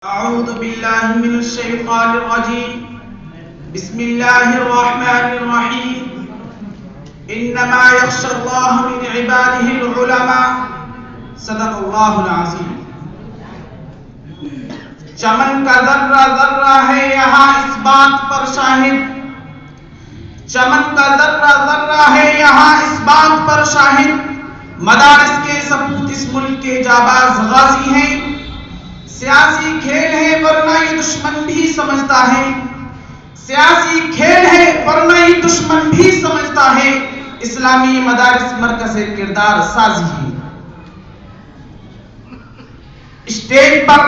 أعوذ بالله من الشيطان الرجيم بسم الله الرحمن الرحيم إنما يخشى الله من عباده العلماء صدق الله العظيم چمن کا ذرہ ذرہ ہے یہاں اس بات پر شاہد چمن کا ذرہ ذرہ ہے یہاں اس بات پر شاہد مدارس کے سپوت اس ملک کے جاباز غازی ہیں سیاسی کھیل ہے ورنہ یہ دشمن بھی سمجھتا ہے سیاسی کھیل ہے ورنہ یہ دشمن بھی سمجھتا ہے اسلامی مدارس مرکز کردار سازی ہے اسٹیج پر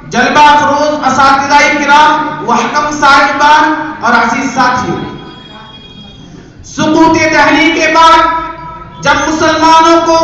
جلوہ افروز اساتذہ کرام وحکم صاحبان اور عزیز ساتھیوں سقوط دہلی کے بعد جب مسلمانوں کو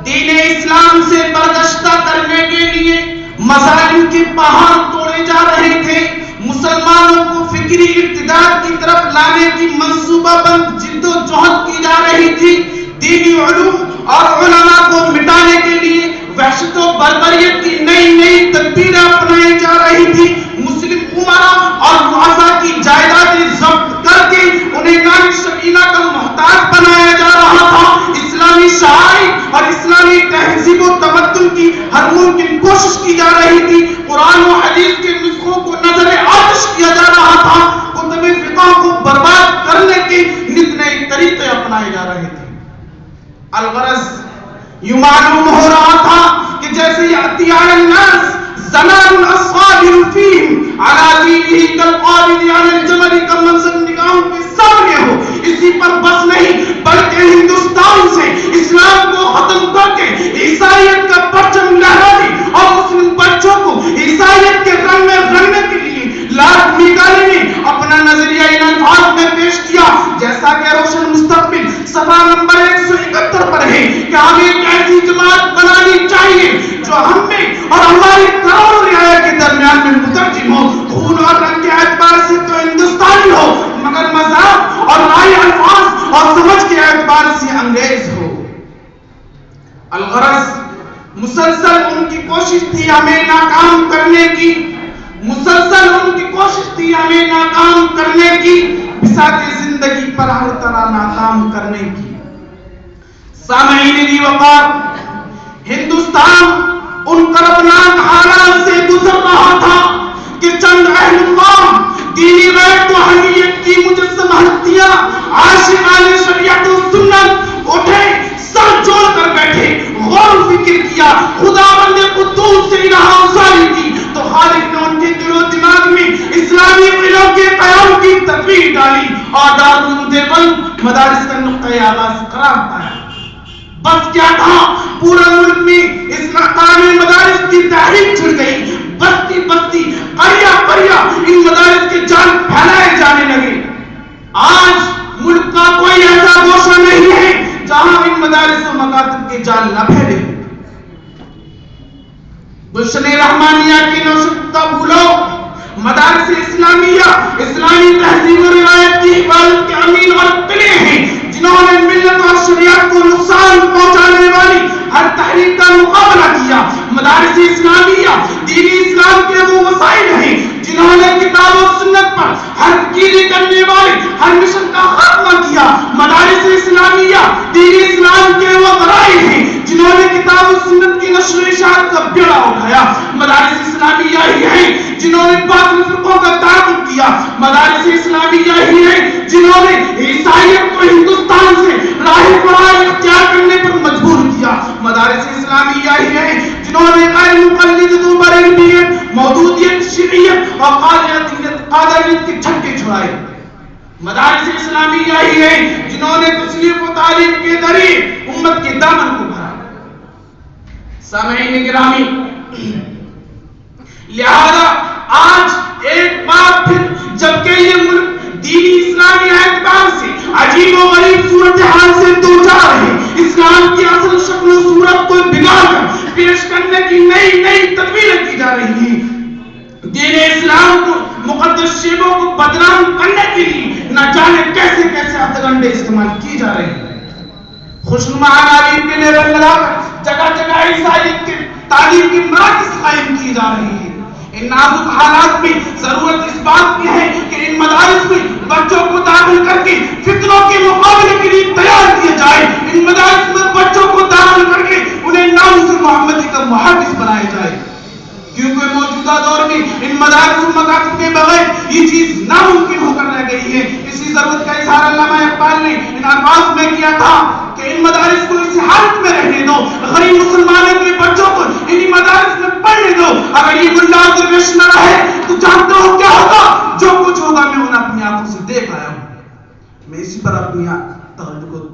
دین اسلام سے برداشتہ کرنے کے لیے مظالم کے پہاڑ توڑے جا رہے تھے مسلمانوں کو فکری ارتداد کی طرف لانے کی منصوبہ بند جد و جہد کی جا رہی تھی دینی علوم اور علماء کو مٹانے کے لیے وحشت و بربریت کی نئی نئی تدبیریں اپنائی جا رہی تھی مسلم عمرا اور معاذہ کی جائیدادیں ضبط کر کے انہیں نان شکینہ کا محتاج بنایا جا رہا تھا اسلامی شاعری اور اسلامی تہذیب و تمدن کی ہر ممکن کوشش کی جا رہی تھی قرآن و حدیث کے نسخوں کو نظر آتش کیا جا رہا تھا کتب فقہ کو برباد کرنے کے نت نئے طریقے اپنائے جا رہے تھے الغرض یوں معلوم ہو رہا تھا کہ جیسے یأتی علی الناس زمان اصحابر فیہم علی دینہ کالقابض علی الجمر کا منظر نگاہوں کے سامنے ہو اسی پر بس نہیں بلکہ ہندوستان سے اسلام کو ختم کر کے عیسائیت کا پرچم لہرانے اور مسلم بچوں کو عیسائیت کے رنگ میں رنگنے کے لیے لارڈ میکالے نے اپنا نظریہ ان الفاظ میں پیش کیا جیسا کہ روشن مستقبل صفحہ نمبر 171 پر ہے کہ ہمیں ایک ایسی جماعت بنانی چاہیے جو ہم میں اور ہماری کروڑوں رعایا کے درمیان میں مترجم ہو خون اور رنگ کے اعتبار سے تو ہندوستانی ہو مگر مذاق اور رائے الفاظ اور سمجھ کے اعتبار سے انگریز ہو الغرض مسلسل ان کی کوشش تھی ہمیں ناکام کرنے کی مسلسل ان کی کوشش تھی ہمیں ناکام کرنے کی بساط زندگی پر ہر طرح ناکام کرنے کی سامعین دی وقار ہندوستان ان کربناک حالات سے گزر رہا تھا کہ چند اہل اللہ دینی غیر توحیدیت کی مجسم ہستیاں عاشقان شریعت و سنت اٹھے سر جوڑ کر بیٹھے غور و فکر کیا خداوند قدوس سے الہا ازاری کی تو خالق نے ان کے دل و دماغ میں اسلامی علم کے قیام کی تدبیر ڈالی اور دارالعلوم دیوبند مدارس کا نقطۂ آغاز قرار پایا بس کیا تھا پورا ملک میں اسلامی مدارس کی تحریک چھڑ گئی بستی بستی قریہ قریہ ان مدارس کے جال پھیلائے جانے لگے آج ملک کا کوئی ایسا گوشہ نہیں ہے جہاں ان مدارس و مکاتب کے جال نہ پھیلے گلشن رحمانیہ کی نوشتہ بھولو مدارس اسلامیہ اسلامی تہذیب و روایت کی حفاظت کے امین اور قلعے ہیں جنہوں نے ملت اور شریعت کو نقصان پہنچانے والی ہر تحریک کا مقابلہ کیا مدارس اسلامیہ دینی اسلام کے وہ وسائل ہیں جنہوں نے کتاب و سنت پر ہر کیلی کرنے والے ہر مشن کا خاتمہ کیا مدارس اسلامیہ دینی اسلام کے وہ ذرائع ہیں جنہوں نے کتاب و سنت کی نشر و اشاعت کا بیڑا اٹھایا مدارس اسلامیہ ہی ہیں جنہوں نے باطل فرقوں کا تعاقب کیا مدارس اسلامیہ ہی ہیں جنہوں نے عیسائیت کو ہندوستان سے راہ برائے اختیار کرنے پر مجبور کیا مدارس اسلامیہ ہی ہیں جنہوں نے غیر مقلد دوبریت مودودیت شیعیت اور قادریت کے جھٹکے چھڑائے مدارس اسلامیہ ہی ہیں جنہوں نے تصنیف و تعلیم کے ذریعے امت کے دامن کو بھرا سامعین گرامی لہذا آج ایک بار پھر جبکہ یہ ملک دینی اسلامی اعتبار سے عجیب و غریب صورتحال سے دوچار ہے اسلام کی اصل شکل و صورت کو بگاڑ کر پیش کرنے کی نئی نئی تدبیریں کی جا رہی ہیں دین اسلام کو مقدس شیبوں کو بدنام کرنے کے لیے نہ جانے کیسے کیسے ہتھکنڈے استعمال کی جا رہے ہیں خوشنما عناوین کے لیبل لگا کر جگہ جگہ عیسائیت کے تعلیم کی مراکز قائم کی جا رہی ہیں ان نازک حالات میں ضرورت اس بات کی ہے کہ ان مدارس میں بچوں کو داخل کر کے فتنوں کے مقابلے کے لیے تیار کیا جائے. ان مدارس میں بچوں کو داخل کر کے انہیں ناموس محمدی کا محافظ بنایا جائے، کیونکہ موجودہ دور میں ان مدارس و مکاتب کے بغیر یہ چیز ناممکن ہو کر رہ گئی ہے. اسی ضرورت کا اظہار علامہ اقبال نے ان الفاظ میں کیا تھا کہ ان مدارس کو اسی حالت میں رہنے دو، غریب مسلمانوں کے بچوں کو انہی مدارس میں پڑھنے دو. اگر یہ ملا درویش نہ رہے تو جانتے ہو کیا ہوگا؟ جو کچھ ہوگا میں انہیں اپنی آنکھوں سے دیکھ آیا ہوں. میں اسی پر اپنی توجہ کو